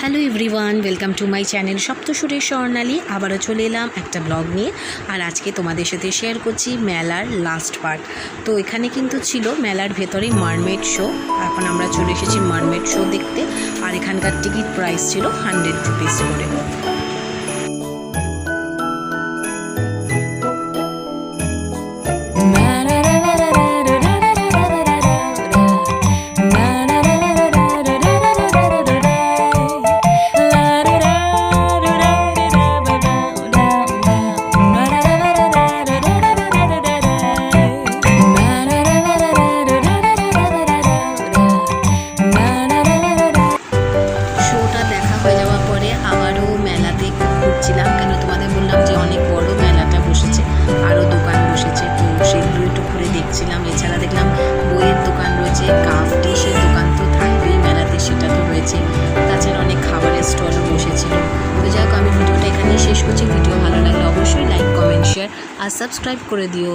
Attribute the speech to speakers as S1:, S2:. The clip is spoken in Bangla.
S1: Hello everyone, welcome to my channel সপ্তসুরের স্বর্ণালী। আবারও চলে এলাম একটা ব্লগ নিয়ে। আর আজকে তোমাদের সাথে শেয়ার করছি মেলার লাস্ট পার্ট। তো এখানে কিন্তু ছিল মেলার ভেতরেই মারমেড শো। এখন আমরা চলে এসেছি মারমেড শো দেখতে। আর এখানকার টিকিট প্রাইস ছিল 100 রুপিস করে। ঘুরছিলাম কেন তোমাদের বললাম যে অনেক বড় মেলাটা বসেছে, আরও দোকান বসেছে, তো সেগুলো একটু ঘুরে দেখছিলাম। এছাড়া দেখলাম বইয়ের দোকান রয়েছে, কাপ ডিশের দোকান তো থাকবেই মেলাতে, সেটা তো রয়েছে। তাছাড়া অনেক খাবারের স্টলও বসেছিল। তো যাই হোক, আমি ভিডিওটা এখানেই শেষ করছি। ভিডিও ভালো লাগলে অবশ্যই লাইক, কমেন্ট, শেয়ার আর সাবস্ক্রাইব করে দিও।